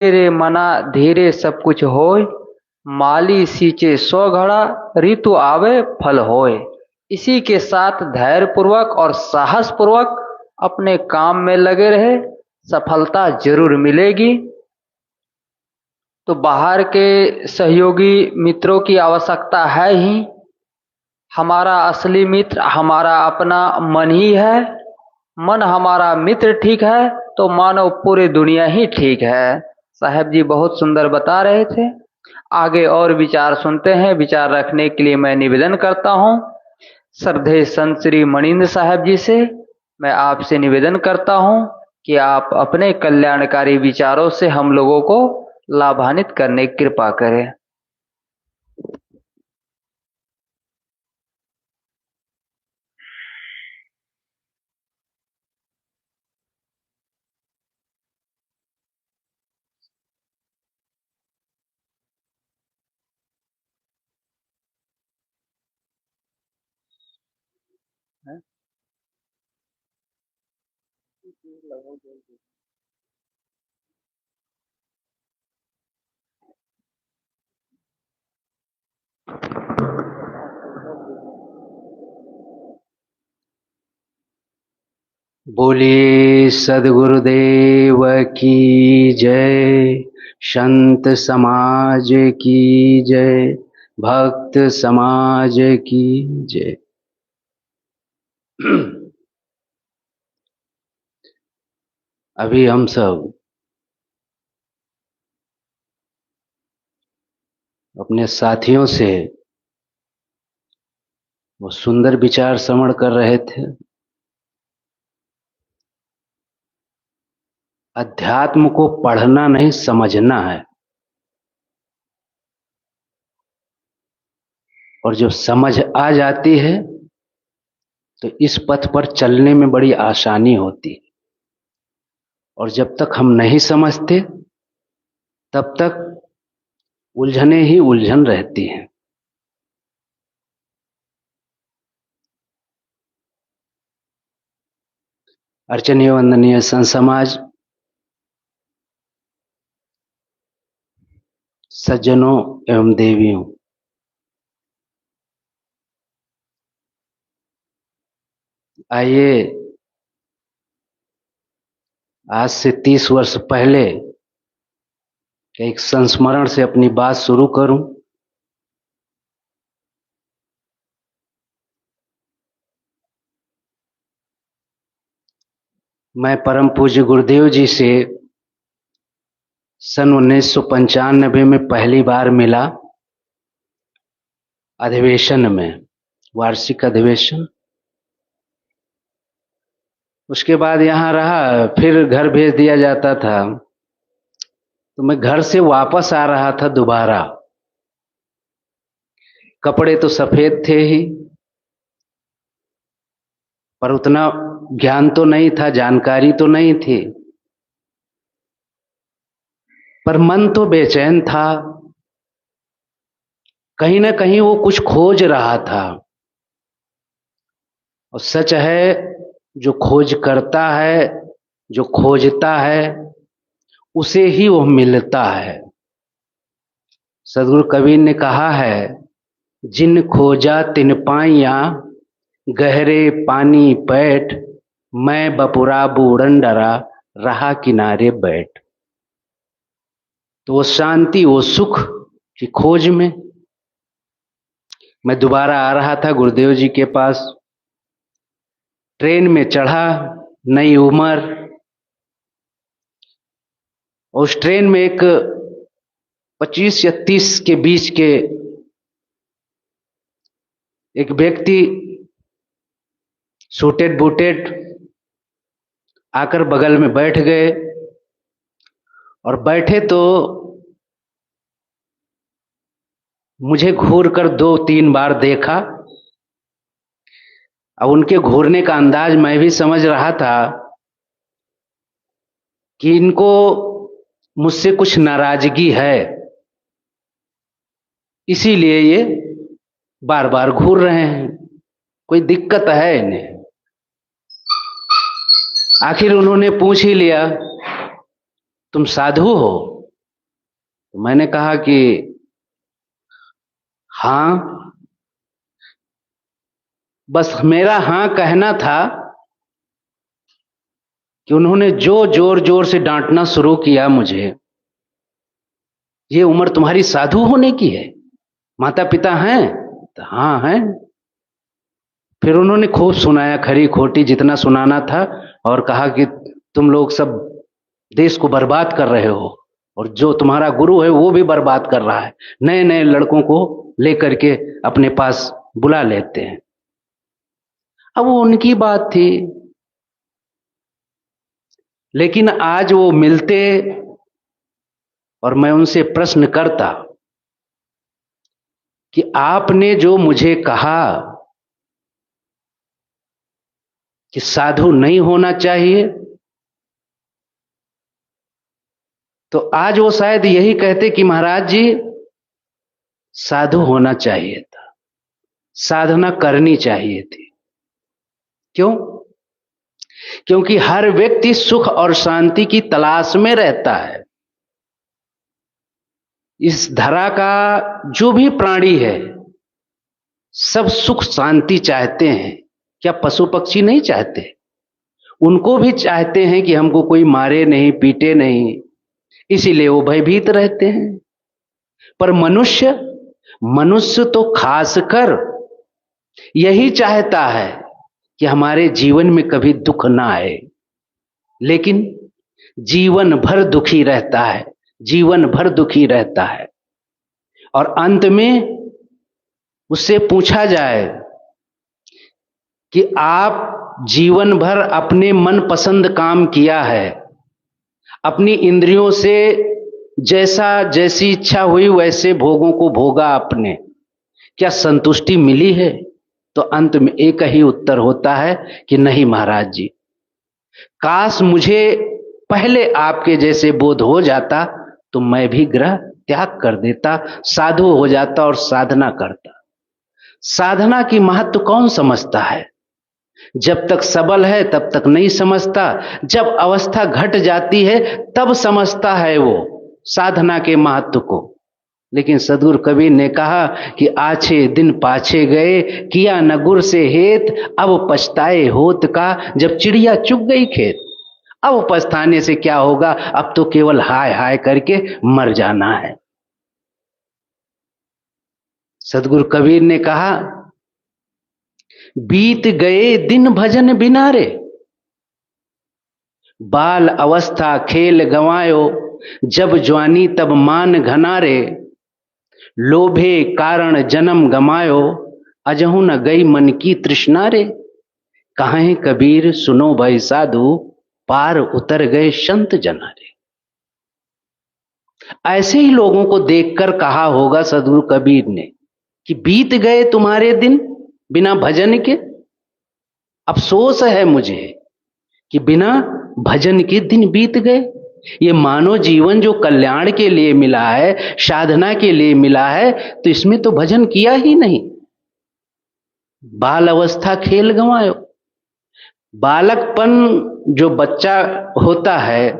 तेरे मना धीरे सब कुछ होय, माली सींचे सौ घड़ा, ऋतु आवे फल होय। इसी के साथ धैर्य पूर्वक और साहस पूर्वक अपने काम में लगे रहे, सफलता जरूर मिलेगी। तो बाहर के सहयोगी मित्रों की आवश्यकता है ही। हमारा असली मित्र हमारा अपना मन ही है। मन हमारा मित्र ठीक है तो मानो पूरी दुनिया ही ठीक है। साहब जी बहुत सुंदर बता रहे थे। आगे और विचार सुनते हैं। विचार रखने के लिए मैं निवेदन करता हूँ श्रद्धेय संत श्री मणिन्द्र साहब जी से। मैं आपसे निवेदन करता हूँ कि आप अपने कल्याणकारी विचारों से हम लोगों को लाभान्वित करने की कृपा करें। बोलिए सद्गुरुदेव की जय, संत समाज की जय, भक्त समाज की जय। अभी हम सब अपने साथियों से वो सुंदर विचार श्रवण कर रहे थे। अध्यात्म को पढ़ना नहीं समझना है, और जब समझ आ जाती है तो इस पथ पर चलने में बड़ी आसानी होती है। और जब तक हम नहीं समझते तब तक उलझने ही उलझन रहती हैं। अर्चनीय वंदनीय संत समाज, सज्जनों एवं देवियों, आइए आज से 30 वर्ष पहले एक संस्मरण से अपनी बात शुरू करूं। मैं परम पूज्य गुरुदेव जी से सन 1995 में पहली बार मिला, अधिवेशन में, वार्षिक अधिवेशन। उसके बाद यहाँ रहा, फिर घर भेज दिया जाता था। तो मैं घर से वापस आ रहा था दोबारा। कपड़े तो सफेद थे ही, पर उतना ज्ञान तो नहीं था, जानकारी तो नहीं थी, पर मन तो बेचैन था। कहीं ना कहीं वो कुछ खोज रहा था। और सच है, जो खोज करता है, जो खोजता है, उसे ही वो मिलता है। सदगुरु कबीर ने कहा है, जिन खोजा तिन पाइया, गहरे पानी पैठ, मैं बपुरा बूढ़न डरा, रहा किनारे बैठ। तो वो शांति, वो सुख की खोज में मैं दोबारा आ रहा था गुरुदेव जी के पास। ट्रेन में चढ़ा, नई उम्र। उस ट्रेन में एक 25 या 30 के बीच के एक व्यक्ति सूटेड बूटेड आकर बगल में बैठ गए। और बैठे तो मुझे घूर कर 2-3 बार देखा। अब उनके घूरने का अंदाज मैं भी समझ रहा था कि इनको मुझसे कुछ नाराजगी है, इसीलिए ये बार बार घूर रहे हैं, कोई दिक्कत है इन्हें। आखिर उन्होंने पूछ ही लिया, तुम साधु हो? तो मैंने कहा कि हाँ, बस मेरा हाँ कहना था कि उन्होंने जो जोर जोर से डांटना शुरू किया मुझे, ये उम्र तुम्हारी साधु होने की है, माता पिता हैं? तो हाँ हैं। फिर उन्होंने खूब सुनाया, खरी खोटी जितना सुनाना था, और कहा कि तुम लोग सब देश को बर्बाद कर रहे हो, और जो तुम्हारा गुरु है वो भी बर्बाद कर रहा है, नए नए लड़कों को लेकर के अपने पास बुला लेते हैं। अब वो उनकी बात थी, लेकिन आज वो मिलते और मैं उनसे प्रश्न करता कि आपने जो मुझे कहा कि साधु नहीं होना चाहिए, तो आज वो शायद यही कहते कि महाराज जी, साधु होना चाहिए था, साधना करनी चाहिए थी। क्यों? क्योंकि हर व्यक्ति सुख और शांति की तलाश में रहता है। इस धरा का जो भी प्राणी है, सब सुख शांति चाहते हैं। क्या पशु पक्षी नहीं चाहते? उनको भी चाहते हैं कि हमको कोई मारे नहीं, पीटे नहीं, इसीलिए वो भयभीत रहते हैं। पर मनुष्य तो खासकर यही चाहता है कि हमारे जीवन में कभी दुख ना आए, लेकिन जीवन भर दुखी रहता है, जीवन भर दुखी रहता है। और अंत में उससे पूछा जाए कि आप जीवन भर अपने मनपसंद काम किया है, अपनी इंद्रियों से जैसी इच्छा हुई वैसे भोगों को भोगा आपने, क्या संतुष्टि मिली है? तो अंत में एक ही उत्तर होता है कि नहीं महाराज जी, काश मुझे पहले आपके जैसे बोध हो जाता तो मैं भी ग्रह त्याग कर देता, साधु हो जाता और साधना करता। साधना की महत्व कौन समझता है? जब तक सबल है तब तक नहीं समझता, जब अवस्था घट जाती है तब समझता है वो साधना के महत्व को। लेकिन सदगुरु कबीर ने कहा कि आछे दिन पाछे गए, किया न गुर से हेत, अब पछताए होत का, जब चिड़िया चुग गई खेत। अब पछताने से क्या होगा, अब तो केवल हाय हाय करके मर जाना है। सदगुरु कबीर ने कहा, बीत गए दिन भजन बिना रे, बाल अवस्था खेल गंवायो, जब जवानी तब मान घनारे, लोभे कारण जन्म गमायो, अजहु न गई मन की तृष्णा रे। कहें कबीर सुनो भाई साधु, पार उतर गए संत जनारे। ऐसे ही लोगों को देखकर कहा होगा सदगुरु कबीर ने कि बीत गए तुम्हारे दिन बिना भजन के। अफसोस है मुझे कि बिना भजन के दिन बीत गए। ये मानव जीवन जो कल्याण के लिए मिला है, साधना के लिए मिला है, तो इसमें तो भजन किया ही नहीं। बाल अवस्था खेल गंवायो। बालकपन जो बच्चा होता है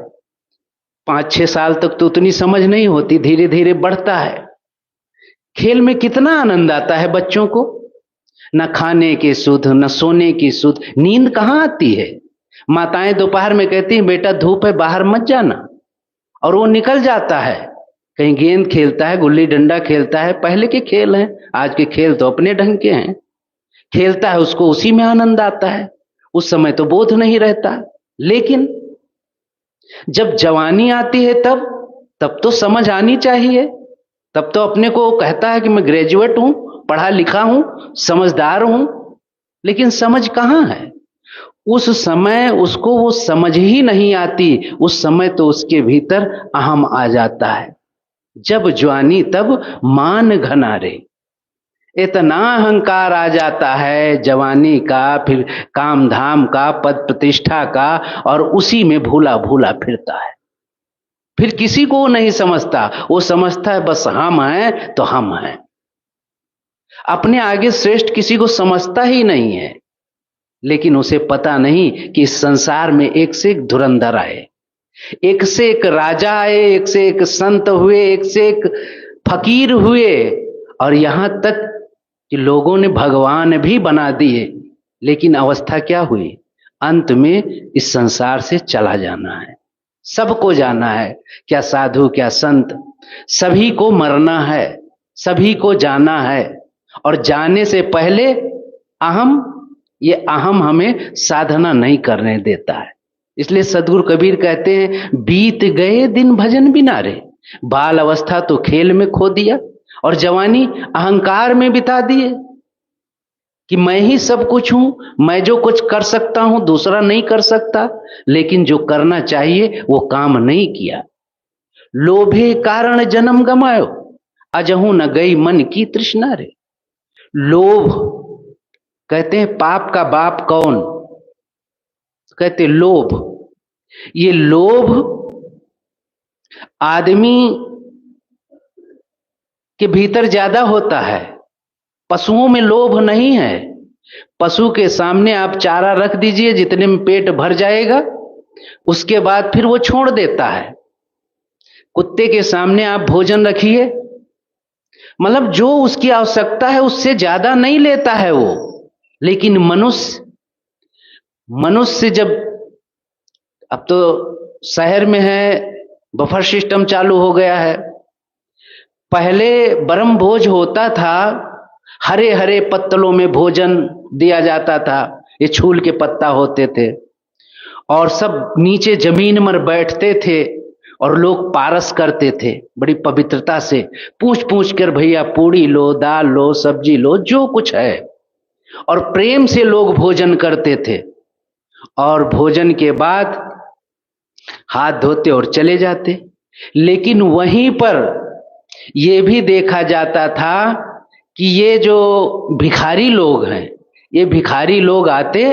5-6 साल तक तो उतनी समझ नहीं होती, धीरे धीरे बढ़ता है। खेल में कितना आनंद आता है बच्चों को, न खाने की सुध, न सोने की सुध, नींद कहां आती है। माताएं दोपहर में कहती हैं बेटा धूप है बाहर मत जाना, और वो निकल जाता है, कहीं गेंद खेलता है, गुल्ली डंडा खेलता है। पहले के खेल हैं, आज के खेल तो अपने ढंग के हैं। खेलता है, उसको उसी में आनंद आता है, उस समय तो बोध नहीं रहता। लेकिन जब जवानी आती है तब तो समझ आनी चाहिए। तब तो अपने को कहता है कि मैं ग्रेजुएट हूं, पढ़ा लिखा हूं, समझदार हूं। लेकिन समझ कहां है? उस समय उसको वो समझ ही नहीं आती। उस समय तो उसके भीतर अहम आ जाता है। जब जवानी तब मान घनारे। इतना अहंकार आ जाता है जवानी का, फिर काम धाम का, पद प्रतिष्ठा का, और उसी में भूला भूला फिरता है। फिर किसी को नहीं समझता, वो समझता है बस हम हैं तो हम हैं। अपने आगे श्रेष्ठ किसी को समझता ही नहीं है। लेकिन उसे पता नहीं कि इस संसार में एक से एक धुरंधर आए, एक से एक राजा आए, एक से एक संत हुए, एक से एक फकीर हुए, और यहां तक कि लोगों ने भगवान भी बना दिए। लेकिन अवस्था क्या हुई? अंत में इस संसार से चला जाना है, सबको जाना है। क्या साधु, क्या संत, सभी को मरना है, सभी को जाना है। और जाने से पहले अहम, ये अहम हमें साधना नहीं करने देता है। इसलिए सदगुरु कबीर कहते हैं, बीत गए दिन भजन बिना रे। बाल अवस्था तो खेल में खो दिया और जवानी अहंकार में बिता दिए कि मैं ही सब कुछ हूं, मैं जो कुछ कर सकता हूं दूसरा नहीं कर सकता। लेकिन जो करना चाहिए वो काम नहीं किया। लोभे कारण जन्म गमायो, अजहू न गई मन की तृष्णा रे। लोभ, कहते हैं पाप का बाप कौन? कहते लोभ। ये लोभ आदमी के भीतर ज्यादा होता है, पशुओं में लोभ नहीं है। पशु के सामने आप चारा रख दीजिए, जितने में पेट भर जाएगा उसके बाद फिर वो छोड़ देता है। कुत्ते के सामने आप भोजन रखिए, मतलब जो उसकी आवश्यकता है उससे ज्यादा नहीं लेता है वो। लेकिन मनुष्य जब, अब तो शहर में है बफर सिस्टम चालू हो गया है। पहले ब्रह्म भोज होता था, हरे हरे पत्तलों में भोजन दिया जाता था, ये छूल के पत्ता होते थे, और सब नीचे जमीन पर बैठते थे और लोग पारस करते थे बड़ी पवित्रता से, पूछ पूछ कर भैया पूड़ी लो, दाल लो, सब्जी लो, जो कुछ है, और प्रेम से लोग भोजन करते थे। और भोजन के बाद हाथ धोते और चले जाते। लेकिन वहीं पर यह भी देखा जाता था कि ये जो भिखारी लोग हैं, ये भिखारी लोग आते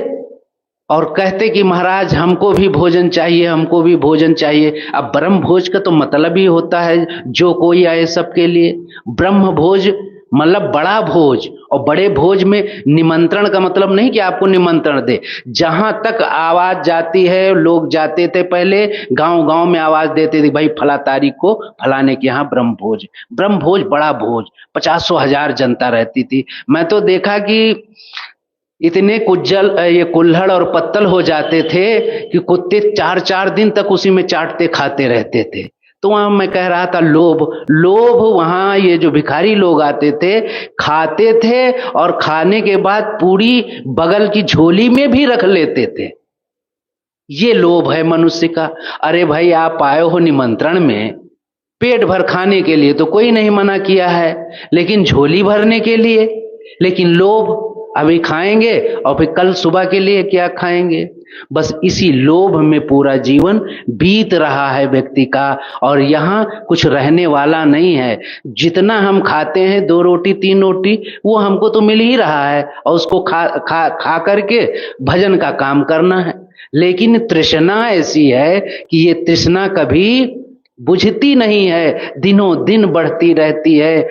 और कहते कि महाराज हमको भी भोजन चाहिए, हमको भी भोजन चाहिए। अब ब्रह्म भोज का तो मतलब ही होता है जो कोई आए सबके लिए। ब्रह्म भोज मतलब बड़ा भोज, और बड़े भोज में निमंत्रण का मतलब नहीं कि आपको निमंत्रण दे। जहां तक आवाज जाती है, लोग जाते थे पहले गांव गांव में आवाज देते थे, भाई फला तारीख को फलाने के यहाँ ब्रह्म भोज। ब्रह्म भोज बड़ा भोज, 50,000 जनता रहती थी। मैं तो देखा कि इतने ये कुल्हड़ और पत्तल हो जाते थे कि कुत्ते 4-4 दिन तक उसी में चाटते खाते रहते थे। तो वहां मैं कह रहा था लोभ, वहां ये जो भिखारी लोग आते थे खाते थे, और खाने के बाद पूरी बगल की झोली में भी रख लेते थे। ये लोभ है मनुष्य का। अरे भाई आप आए हो निमंत्रण में, पेट भर खाने के लिए तो कोई नहीं मना किया है, लेकिन झोली भरने के लिए, लेकिन लोभ, अभी खाएंगे और फिर कल सुबह के लिए क्या खाएंगे। बस इसी लोभ में पूरा जीवन बीत रहा है व्यक्ति का, और यहाँ कुछ रहने वाला नहीं है। जितना हम खाते हैं 2 रोटी 3 रोटी, वो हमको तो मिल ही रहा है, और उसको खा करके भजन का काम करना है। लेकिन तृष्णा ऐसी है कि ये तृष्णा कभी बुझती नहीं है, दिनों दिन बढ़ती रहती है।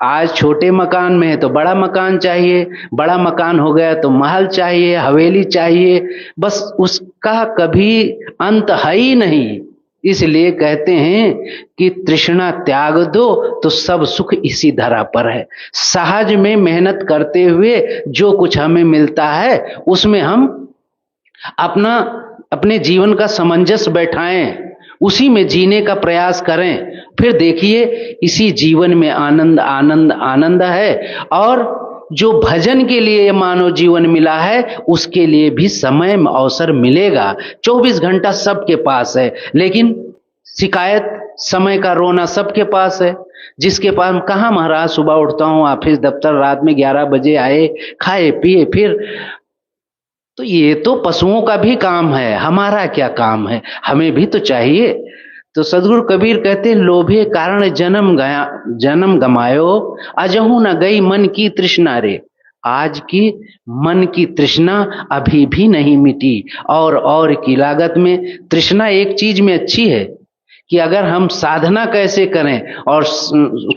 आज छोटे मकान में है तो बड़ा मकान चाहिए, बड़ा मकान हो गया तो महल चाहिए, हवेली चाहिए, बस उसका कभी अंत है ही नहीं। इसलिए कहते हैं कि तृष्णा त्याग दो तो सब सुख इसी धरा पर है। सहज में मेहनत करते हुए जो कुछ हमें मिलता है उसमें हम अपने जीवन का सामंजस्य बैठाएं, उसी में जीने का प्रयास करें। फिर देखिए इसी जीवन में आनंद आनंद आनंद है। और जो भजन के लिए मानव जीवन मिला है उसके लिए भी समय अवसर मिलेगा। 24 घंटा सबके पास है, लेकिन शिकायत समय का रोना सबके पास है। जिसके पास कहाँ महाराज सुबह उठता हूँ ऑफिस दफ्तर, रात में 11 बजे आए, खाए पिए फिर। तो ये तो पशुओं का भी काम है, हमारा क्या काम है? हमें भी तो चाहिए। तो सदगुरु कबीर कहते हैं लोभे कारण जन्म गमायो, अजहू न गई मन की तृष्णा रे। आज की मन की तृष्णा अभी भी नहीं मिटी, और की लागत में तृष्णा एक चीज में अच्छी है कि अगर हम साधना कैसे करें और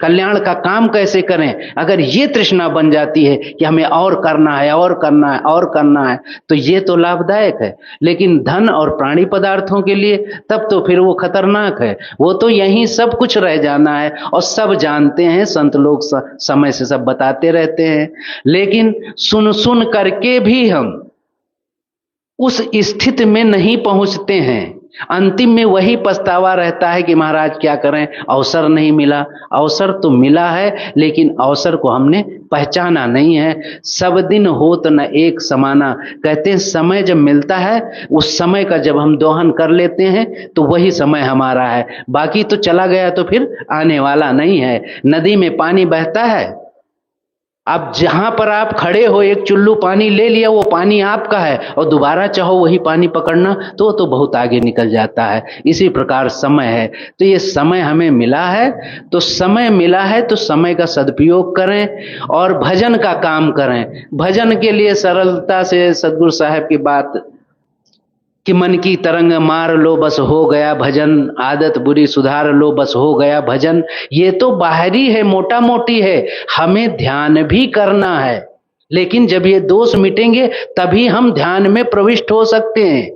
कल्याण का काम कैसे करें, अगर ये तृष्णा बन जाती है कि हमें और करना है और करना है और करना है, तो ये तो लाभदायक है। लेकिन धन और प्राणी पदार्थों के लिए तब तो फिर वो खतरनाक है। वो तो यहीं सब कुछ रह जाना है और सब जानते हैं, संत लोग समय से सब बताते रहते हैं। लेकिन सुन सुन करके भी हम उस स्थिति में नहीं पहुंचते हैं। अंतिम में वही पछतावा रहता है कि महाराज क्या करें, अवसर नहीं मिला। अवसर तो मिला है, लेकिन अवसर को हमने पहचाना नहीं है। सब दिन होत न एक समाना, कहते हैं समय जब मिलता है, उस समय का जब हम दोहन कर लेते हैं तो वही समय हमारा है। बाकी तो चला गया तो फिर आने वाला नहीं है। नदी में पानी बहता है, अब जहां पर आप खड़े हो एक चुल्लू पानी ले लिया, वो पानी आपका है, और दोबारा चाहो वही पानी पकड़ना तो बहुत आगे निकल जाता है। इसी प्रकार समय है। तो ये समय हमें मिला है, तो समय मिला है तो समय का सदुपयोग करें और भजन का काम करें। भजन के लिए सरलता से सदगुरु साहब की बात कि मन की तरंग मार लो बस हो गया भजन, आदत बुरी सुधार लो बस हो गया भजन। ये तो बाहरी है, मोटा मोटी है, हमें ध्यान भी करना है। लेकिन जब ये दोष मिटेंगे तभी हम ध्यान में प्रविष्ट हो सकते हैं।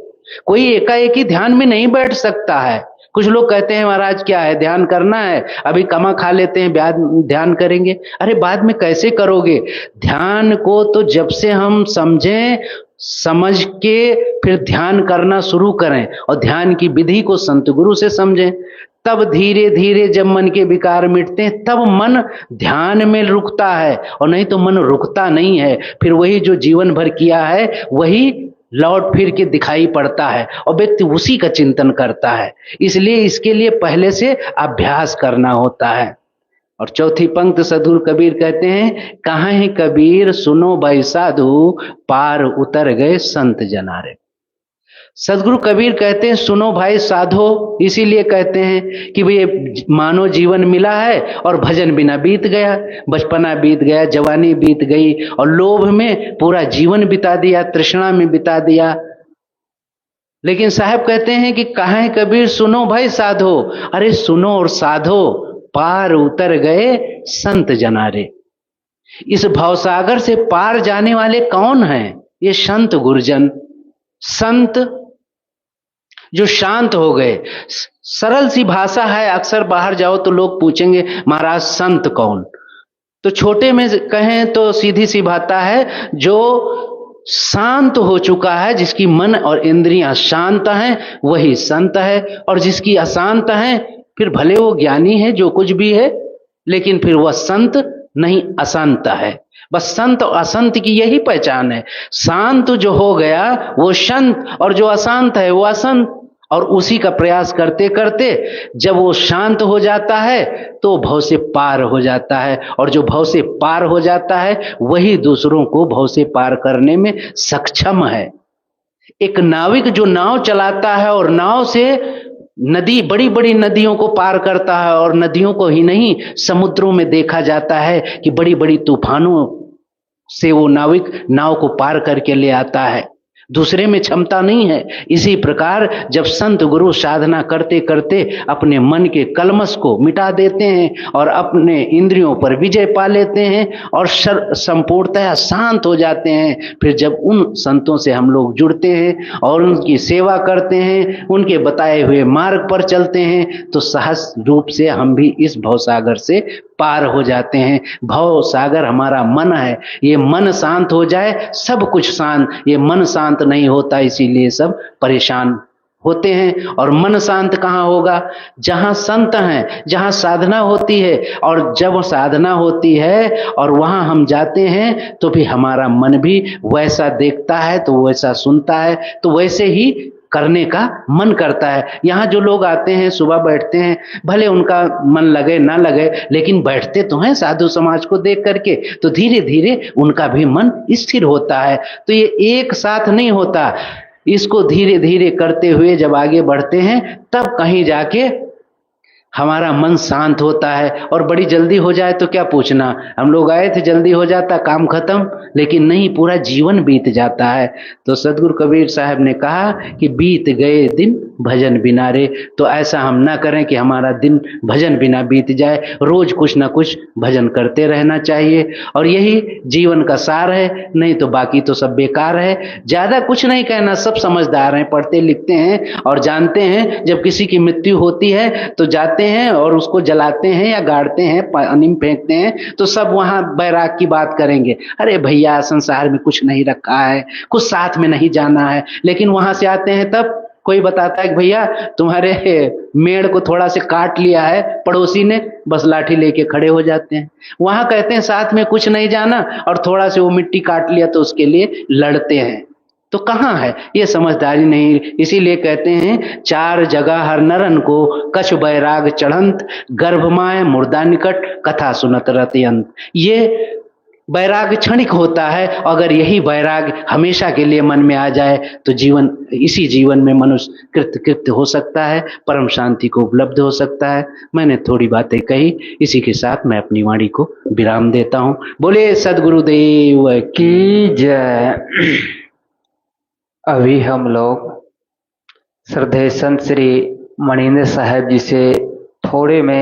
कोई एकाएक ही ध्यान में नहीं बैठ सकता है। कुछ लोग कहते हैं महाराज क्या है, ध्यान करना है, अभी कमा खा लेते हैं, बाद ध्यान करेंगे। अरे बाद में कैसे करोगे ध्यान को? तो जब से हम समझें, समझ के फिर ध्यान करना शुरू करें और ध्यान की विधि को संत गुरु से समझें, तब धीरे धीरे जब मन के विकार मिटते हैं तब मन ध्यान में रुकता है। और नहीं तो मन रुकता नहीं है, फिर वही जो जीवन भर किया है वही लौट फिर के दिखाई पड़ता है और व्यक्ति उसी का चिंतन करता है। इसलिए इसके लिए पहले से अभ्यास करना होता है। और चौथी पंक्ति सदगुरु कबीर कहते हैं, कहाँ है कबीर सुनो भाई साधु, पार उतर गए संत जनारे। सदगुरु कबीर कहते हैं सुनो भाई साधो, इसीलिए कहते हैं कि भाई मानव जीवन मिला है और भजन बिना बीत गया, बचपना बीत गया, जवानी बीत गई और लोभ में पूरा जीवन बिता दिया, तृष्णा में बिता दिया। लेकिन साहब कहते हैं कि कहाँ है कबीर सुनो भाई साधो, अरे सुनो और साधो, पार उतर गए संत जनारे। इस भवसागर से पार जाने वाले कौन हैं? ये संत गुरुजन, संत जो शांत हो गए। सरल सी भाषा है, अक्सर बाहर जाओ तो लोग पूछेंगे महाराज संत कौन? तो छोटे में कहें तो सीधी सी बात है, जो शांत हो चुका है, जिसकी मन और इंद्रियां शांत हैं वही संत है। और जिसकी अशांत है, फिर भले वो ज्ञानी है जो कुछ भी है, लेकिन फिर वह संत नहीं, असंत है। बस संत और असंत की यही पहचान है। शांत जो हो गया वो संत, और जो अशांत है वो असंत। और उसी का प्रयास करते करते जब वो शांत हो जाता है तो भव से पार हो जाता है, और जो भव से पार हो जाता है वही दूसरों को भव से पार करने में सक्षम है। एक नाविक जो नाव चलाता है और नाव से नदी, बड़ी बड़ी नदियों को पार करता है, और नदियों को ही नहीं समुद्रों में देखा जाता है कि बड़ी बड़ी तूफानों से वो नाविक नाव को पार करके ले आता है। दूसरे में क्षमता नहीं है। इसी प्रकार जब संत गुरु साधना करते करते अपने मन के कलमश को मिटा देते हैं और अपने इंद्रियों पर विजय पा लेते हैं और संपूर्णतः शांत हो जाते हैं, फिर जब उन संतों से हम लोग जुड़ते हैं और उनकी सेवा करते हैं, उनके बताए हुए मार्ग पर चलते हैं, तो सहज रूप से हम भी इस भवसागर से पार हो जाते हैं। भव सागर हमारा मन है, ये मन शांत हो जाए सब कुछ शांत। ये मन शांत नहीं होता, इसीलिए सब परेशान होते हैं। और मन शांत कहाँ होगा? जहाँ संत हैं, जहाँ साधना होती है। और जब साधना होती है और वहाँ हम जाते हैं तो भी हमारा मन भी वैसा देखता है, तो वैसा सुनता है, तो वैसे ही करने का मन करता है। यहाँ जो लोग आते हैं, सुबह बैठते हैं, भले उनका मन लगे ना लगे, लेकिन बैठते तो हैं साधु समाज को देख करके, तो धीरे धीरे उनका भी मन स्थिर होता है। तो ये एक साथ नहीं होता, इसको धीरे धीरे करते हुए जब आगे बढ़ते हैं तब कहीं जाके हमारा मन शांत होता है। और बड़ी जल्दी हो जाए तो क्या पूछना, हम लोग आए थे जल्दी हो जाता, काम खत्म, लेकिन नहीं, पूरा जीवन बीत जाता है। तो सदगुरु कबीर साहब ने कहा कि बीत गए दिन भजन बिना रे। तो ऐसा हम ना करें कि हमारा दिन भजन बिना बीत जाए। रोज कुछ ना कुछ भजन करते रहना चाहिए और यही जीवन का सार है, नहीं तो बाकी तो सब बेकार है। ज्यादा कुछ नहीं कहना, सब समझदार हैं, पढ़ते लिखते हैं और जानते हैं जब किसी की मृत्यु होती है तो जाते हैं और उसको जलाते हैं या गाड़ते हैं, पानी में फेंकते हैं, तो सब वहां बैराग की बात करेंगे। अरे भैया संसार में कुछ नहीं रखा है, कुछ साथ में नहीं जाना है। लेकिन वहां से आते हैं तब कोई बताता है कि भैया तुम्हारे मेड़ को थोड़ा से काट लिया है पड़ोसी ने, बस लाठी लेके खड़े हो जाते हैं। वहां कहते हैं साथ में कुछ नहीं जाना और थोड़ा से वो मिट्टी काट लिया तो उसके लिए लड़ते हैं। तो कहाँ है ये समझदारी? नहीं। इसीलिए कहते हैं चार जगह हर नरन को कछ बैराग चढ़ंत, गर्भमाय मुर्दा निकट कथा सुनत रतयंत। ये वैराग क्षणिक होता है। अगर यही वैराग हमेशा के लिए मन में आ जाए तो जीवन, इसी जीवन में मनुष्य कृत्य हो सकता है, परम शांति को उपलब्ध हो सकता है। मैंने थोड़ी बातें कही, इसी के साथ मैं अपनी वाणी को विराम देता हूं। बोले सदगुरुदेव की जय। अभी हम लोग श्रद्धेय संत श्री मणिंद्र साहब जी से थोड़े में